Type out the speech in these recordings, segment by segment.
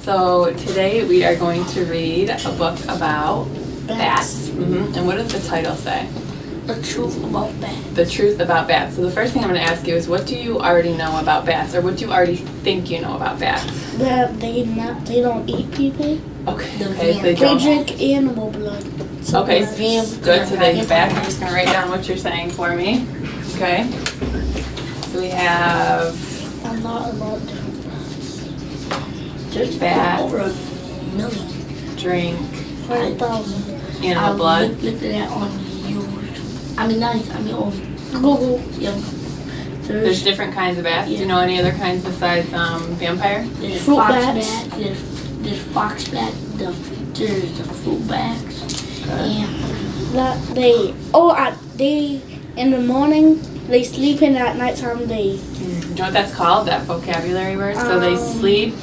So today we are going to read a book about bats. And what does the title say? The truth about bats. The truth about bats. So the first thing I'm going to ask you is, what do you already know about bats, or what do you already think you know about bats? That they don't eat people. Okay. The Okay. So they They don't. drink animal blood. So Okay. like- Good. So they bats. I'm just going to write down what you're saying for me. Okay. So we have A lot about different bats. There's Bats. over a million. drink 5,000. animal blood. Look at that on YouTube. On Google. yeah. There's different kinds of bats. Do you know any other kinds besides vampire? There's Fruit fox bats. bat. There's fox bat. There's the fruit bats. And That they in the morning they sleep, and at nighttime they Do you know what that's called? That vocabulary word? So they sleep.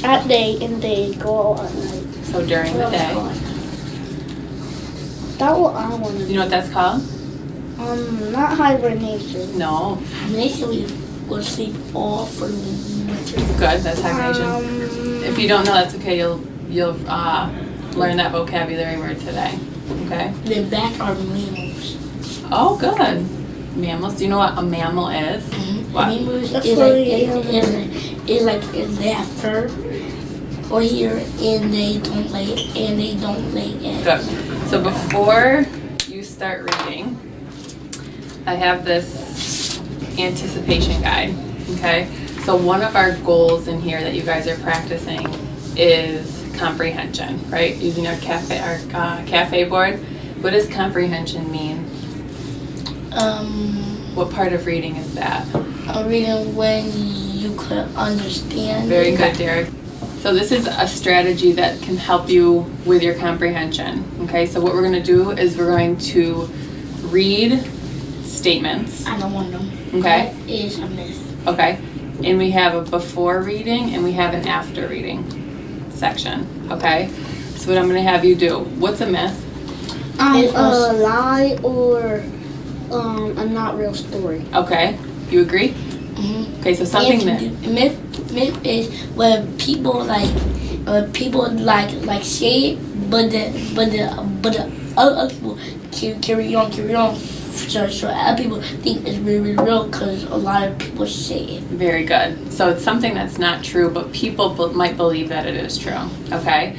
at day and they go out at night. So during the day. That's what I want to You do. know what that's called? Not hibernation. No. Initially we'll sleep all for the winter. Good. That's hibernation. If you don't know, that's okay. You'll learn that vocabulary word today. Okay. The bats are mammals. Oh, good. Mammals. Do you know what a mammal is? What? Mammals That's is what like it they have fur or here and they don't lay eggs. Good. So before you start reading, I have this anticipation guide. Okay. So one of our goals in here that you guys are practicing is comprehension, right? Using our cafe board. What does comprehension mean? What part of reading is that? Reading when you could understand. Very it. good, Derek. So this is a strategy that can help you with your comprehension. Okay, so what we're going to do is we're going to read statements. I don't want them. Okay. That is a myth. Okay, and we have a before reading and we have an after reading section. Okay, so what I'm going to have you do. What's a myth? A lie or a not real story. Okay, you agree? Mm-hmm. Okay, so something that. Myth is when people like say it, but the other people carry on. So other people think it's really real because a lot of people say it. Very good. So it's something that's not true, but people might believe that it is true. Okay?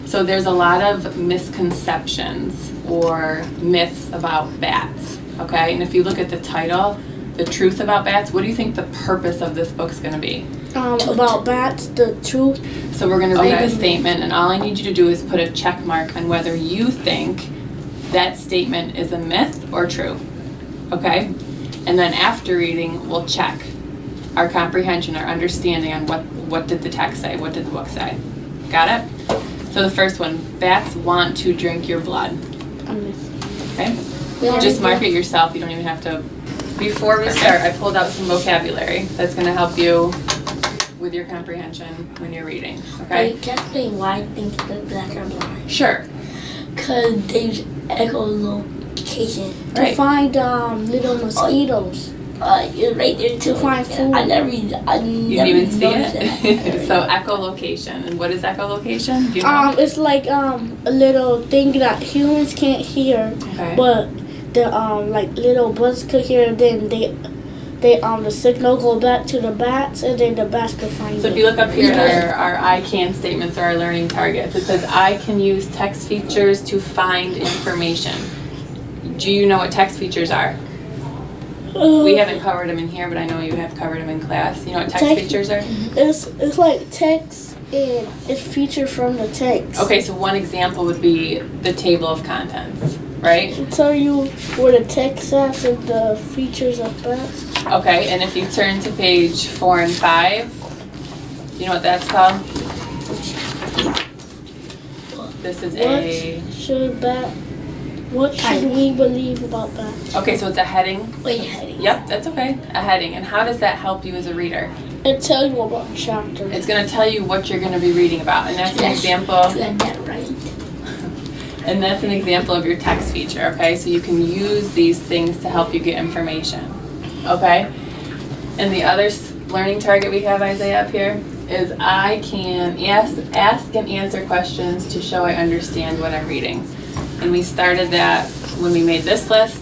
So there's a lot of misconceptions or myths about bats. Okay? And if you look at the title, The Truth About Bats, what do you think the purpose of this book's going to be? About bats, the truth. So we're going to read the statement, and all I need you to do is put a check mark on whether you think that statement is a myth or true. Okay? And then after reading, we'll check our comprehension, our understanding on what did the text say, what did the book say. Got it? So the first one, bats want to drink your blood. A myth. Okay? Just mark it yourself. You don't even have to. Before we start, I pulled out some vocabulary that's going to help you with your comprehension when you're reading. Okay? Can you explain why I think that bats are blind? Sure. Because there's echolocation. To find little mosquitoes. You're right there too. To find food. I never You didn't even see noticed it? So echolocation. And what is echolocation? Do you know? It's like a little thing that humans can't hear, Okay. but the like little bugs could hear. Then the signal go back to the bats, and then the bats could find So it. if you look up here at our I can statements or our learning targets, it says I can use text features to find information. Do you know what text features are? We haven't covered them in here, but I know you have covered them in class. You know what text features are? It's like text, and it's featured from the text. Okay, so one example would be the table of contents, right? It'll tell you where the text is and the features of bats. Okay, and if you turn to page 4 and 5, you know what that's called? This is What should we believe about bats? Okay, so it's a heading. Wait, heading. Yep, that's okay. A heading. And how does that help you as a reader? It tells you about the chapter. It's going to tell you what you're going to be reading about. And that's an example. You got that right. And that's an example of your text feature, okay? So you can use these things to help you get information, okay? And the other learning target we have, Isaiah, up here, is I can ask and answer questions to show I understand what I'm reading. And we started that when we made this list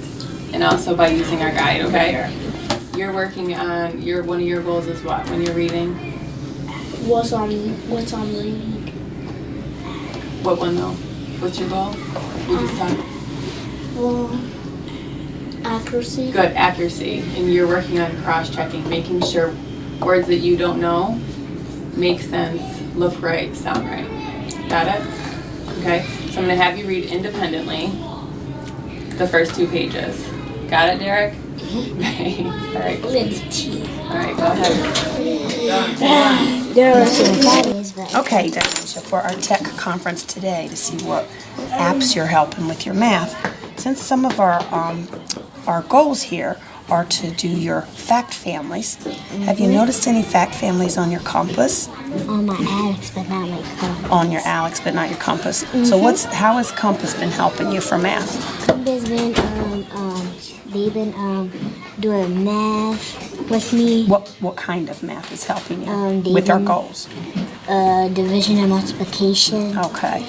and also by using our guide, okay? You're working on, one of your goals is what when you're reading? What's on reading? What one though? What's your goal? We just talked. Well, accuracy. Good, accuracy. And you're working on cross-checking, making sure words that you don't know make sense, look right, sound right. Got it? Okay, so I'm gonna have you read independently the first 2 pages. Got it, Derek? Okay. All right. All right, go ahead. Okay, Denisha, for our tech conference today to see what apps you're helping with your math. Since some of our goals here are to do your fact families, have you noticed any fact families on your compass? On my Aleks, but not my compass. On your Aleks, but not your compass. So how has compass been helping you for math? Compass been they've been doing math with me. What kind of math is helping you They've with our been- goals? Division and multiplication. Okay.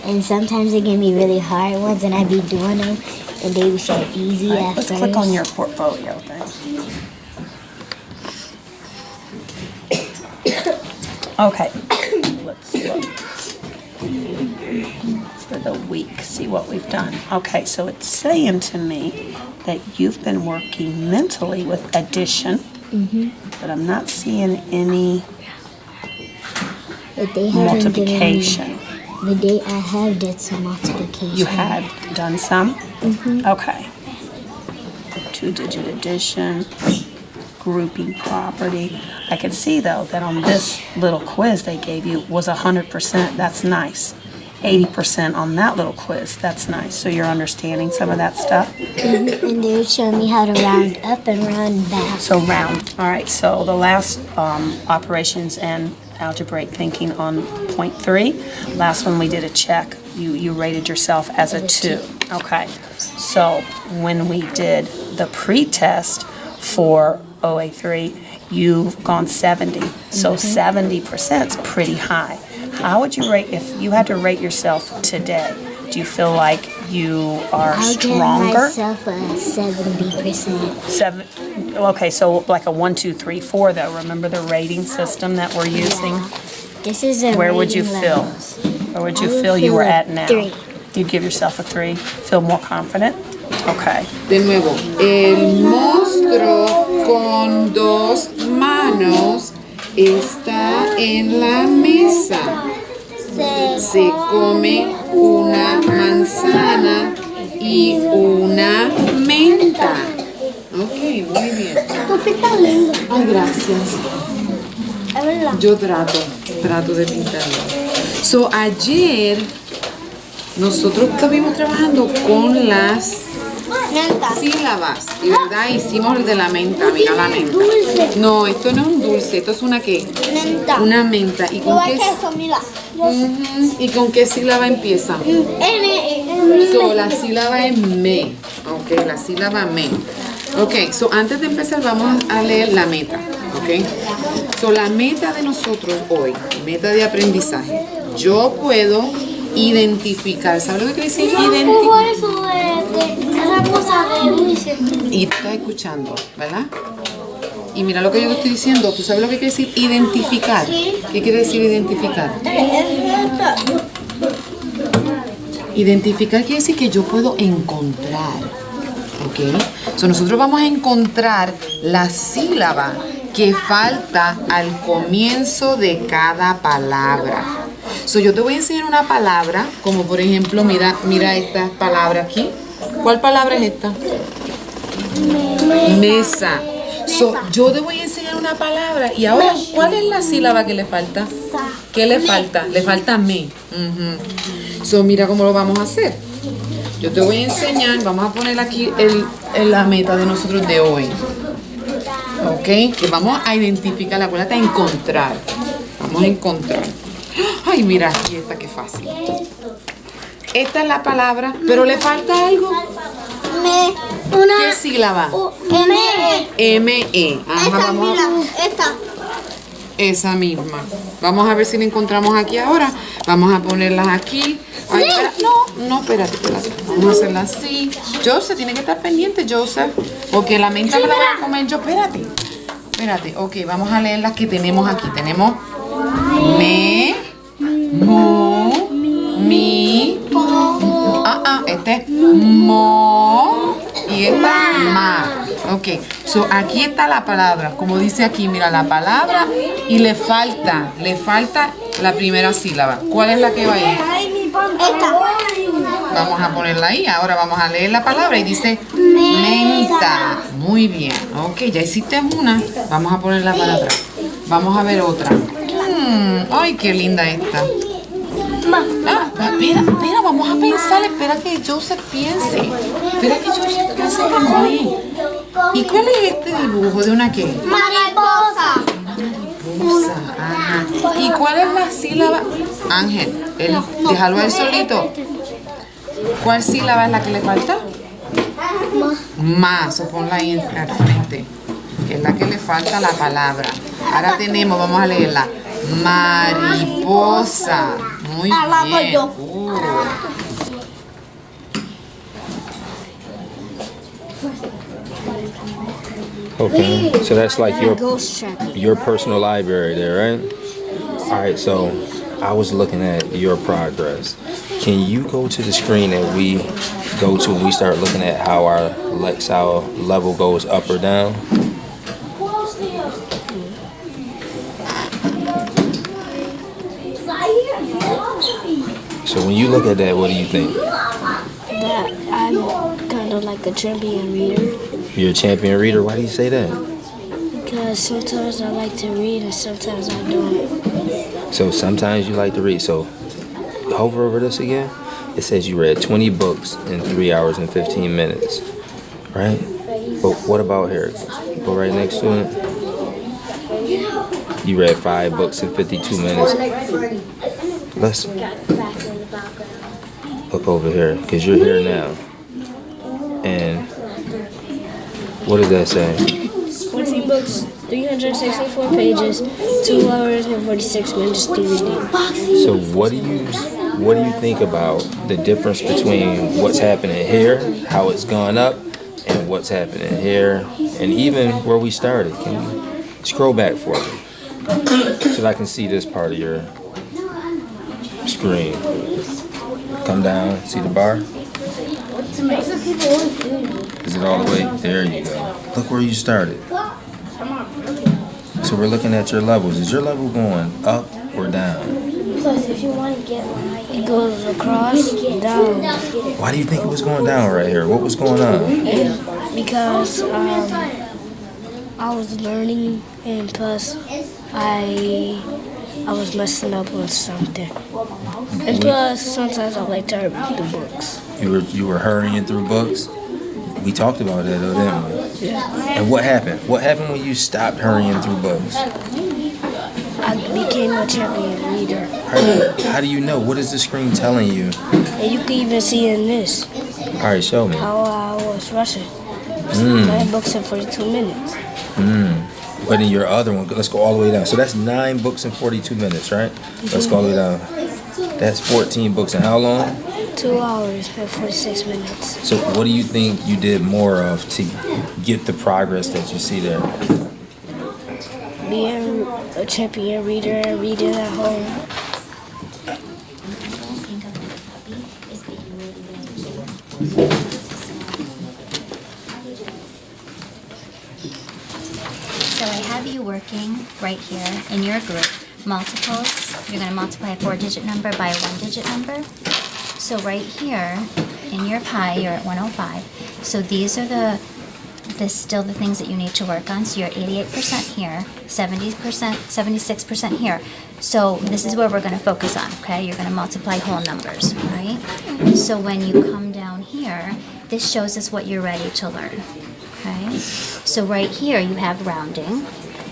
And sometimes they give me really hard ones, and I be doing them, and they be so easy All right, at let's first. click on your portfolio thing. Okay, let's look for the week, see what we've done. Okay, so it's saying to me that you've been working mentally with addition, but I'm not seeing any But they haven't multiplication. given me. The day I have did some multiplication. You had done some? Okay. 2-digit addition, grouping property. I can see though that on this little quiz they gave you was 100%. That's nice. 80% on that little quiz. That's nice. So you're understanding some of that stuff? And they would show me how to round up and round back. So round. All right. So the last operations and algebraic thinking on point 3. Last one we did a check. You rated yourself as a 2. Okay. So when we did the pre-test for OA3, you've gone 70. So 70% is pretty high. How would you rate if you had to rate yourself today? Do you feel like you are I'll give stronger? myself a 70%. Okay, so like a 1, 2, 3, 4 though. Remember the rating system that we're using? This is a Where would you rating feel? levels. Where would I you would feel you feel were a at now? 3. You'd give yourself a 3? Feel more confident? Okay. De nuevo, el monstruo con 2 manos está en la mesa. Se come una manzana y una menta. Ok, muy bien. Ay, gracias. Yo trato de pintarlo. So, ayer nosotros estuvimos trabajando con las sílabas, y verdad, hicimos el de la menta, mira la menta. No, esto no es un dulce, esto es una ¿qué? Menta. Una menta. ¿Y con qué? ¿Y con qué sílaba empieza? So, la sílaba es me. Ok, la sílaba me. Ok, so antes de empezar vamos a leer la meta. Ok, so la meta de nosotros hoy, meta de aprendizaje. Yo puedo identificar, ¿sabes lo que quiere decir? Identificar. Y tú estás escuchando, ¿verdad? Y mira lo que yo te estoy diciendo. ¿Tú sabes lo que quiere decir identificar? ¿Qué quiere decir identificar? Identificar quiere decir que yo puedo encontrar. ¿Ok? So nosotros vamos a encontrar la sílaba que falta al comienzo de cada palabra. So yo te voy a enseñar una palabra, como por ejemplo, mira esta palabra aquí. ¿Cuál palabra es esta? Mesa. So, yo te voy a enseñar una palabra y ahora, ¿cuál es la sílaba que le falta? ¿Qué le falta? Le falta me. So, mira cómo lo vamos a hacer. Yo te voy a enseñar, vamos a poner aquí la meta de nosotros de hoy. ¿Ok? Que vamos a identificar, acuérdate, a encontrar. Vamos a encontrar. Ay, mira, aquí está, qué fácil. Esta es la palabra, pero le falta algo. ¿Qué sílaba? M-E. Ajá, vamos a... Esa misma. Vamos a ver si la encontramos aquí ahora. Vamos a ponerlas aquí. Ay, espera. No, espérate. Vamos a hacerla así. Joseph, tiene que estar pendiente, Joseph. Porque la menta me la voy a comer yo. Espérate. Ok, vamos a leer las que tenemos aquí. Tenemos me, mu, mi. Este es mo y esta ma. Ok, so aquí está la palabra. Como dice aquí, mira la palabra y le falta la primera sílaba. ¿Cuál es la que va ahí? Vamos a ponerla ahí. Ahora vamos a leer la palabra y dice menta. Muy bien. Ok, ya hiciste una. Vamos a poner la palabra. Vamos a ver otra. Ay, qué linda esta. Espera, vamos a pensar. Espera que Joseph piense. Muy. ¿Y cuál es este dibujo de una qué? Mariposa. Ajá. ¿Y cuál es la sílaba? Ángel, déjalo a él solito. ¿Cuál sílaba es la que le falta? Más, o ponla ahí al frente, que es la que le falta la palabra. Ahora tenemos, vamos a leerla. Mariposa. Muy bien. Okay, so that's like your personal library there, right? All right, so I was looking at your progress. Can you go to the screen that we go to when we start looking at how our Lexile level goes up or down? So when you look at that, what do you think? That I'm kind of like a champion reader. You're a champion reader? Why do you say that? Because sometimes I like to read and sometimes I don't. So sometimes you like to read. So hover over this again. It says you read 20 books in 3 hours and 15 minutes, right? But what about here? Go right next to it. You read 5 books in 52 minutes. Let's look over here, because you're here now. And what does that say? 20 books, 364 pages, 2 hours and 46 minutes to reading. So what do you think about the difference between what's happening here, how it's gone up, and what's happening here, and even where we started? Can you scroll back for me so that I can see this part of your screen? Come down, see the bar? Is it all the way? There you go. Look where you started. So we're looking at your levels. Is your level going up or down? Plus, if you want to get one, it goes across, down. Why do you think it was going down right here? What was going on? Because I was learning, and plus I was messing up on something. And plus, sometimes I like to hurry through books. You were hurrying through books? We talked about that though, didn't we? Yeah. And what happened? What happened when you stopped hurrying through books? I became a champion reader. How do you know? What is the screen telling you? And you can even see in this All right, show me. how I was rushing. 9 books in 42 minutes. But in your other one, let's go all the way down. So that's 9 books in 42 minutes, right? Let's go all the way down. That's 14 books in how long? 2 hours and 46 minutes. So what do you think you did more of to get the progress that you see there? Being a champion reader and reading at home. So I have you working right here in your group. Multiples, you're going to multiply a 4-digit number by a 1-digit number. So right here in your pie, you're at 105. So these are still the things that you need to work on. So you're 88% here, 70%, 76% here. So this is where we're going to focus on, okay? You're going to multiply whole numbers, right? So when you come down here, this shows us what you're ready to learn, okay? So right here you have rounding,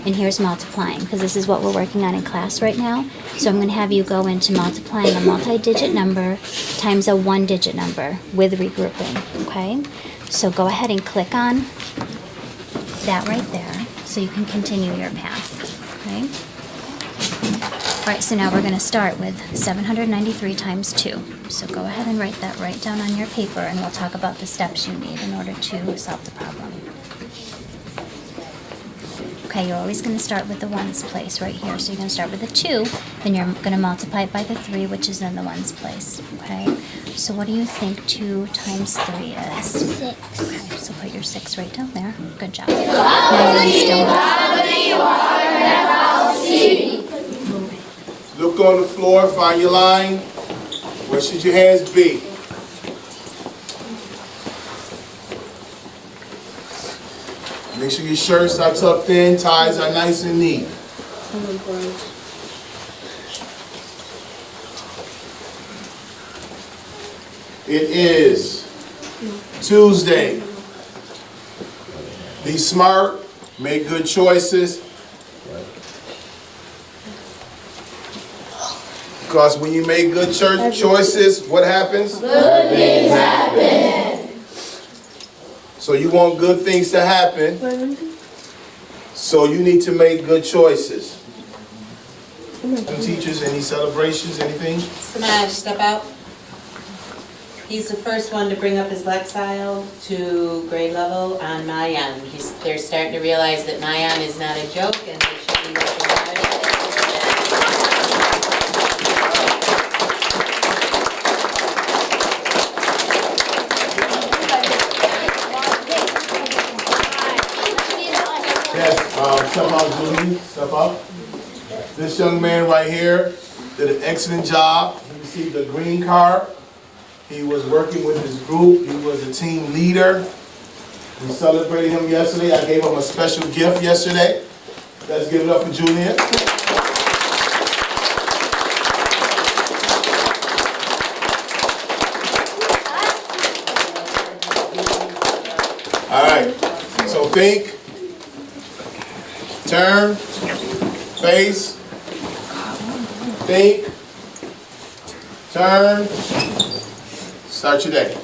and here's multiplying, because this is what we're working on in class right now. So I'm going to have you go into multiplying a multi-digit number times a 1-digit number with regrouping, okay? So go ahead and click on that right there so you can continue your path, okay? right, so now we're going to start with 793 times 2. So go ahead and write that right down on your paper, and we'll talk about the steps you need in order to solve the problem. Okay, you're always going to start with the ones place right here. So you're going to start with the 2, then you're going to multiply it by the 3, which is in the ones place. Okay, so what do you think 2 times 3 is? 6. Okay, so put your 6 right down there. Good job. Now you're still Look on the floor, find your line. Where should your hands be? Make sure your shirts are tucked in, ties are nice and neat. It is Tuesday. Be smart, make good choices. Because when you make good choices, what happens? Good things happen. So you want good things to happen. So you need to make good choices. Teachers, any celebrations, anything? Smash, step out. He's the first one to bring up his Lexile to grade level on Myon. They're starting to realize that Myon is not a joke and they should be looking at it. Step out, Julie. Step up. This young man right here did an excellent job. He received a green card. He was working with his group. He was a team leader. We celebrated him yesterday. I gave him a special gift yesterday. Let's give it up for Julian. All right. So think. Turn, face, think, turn, start your day.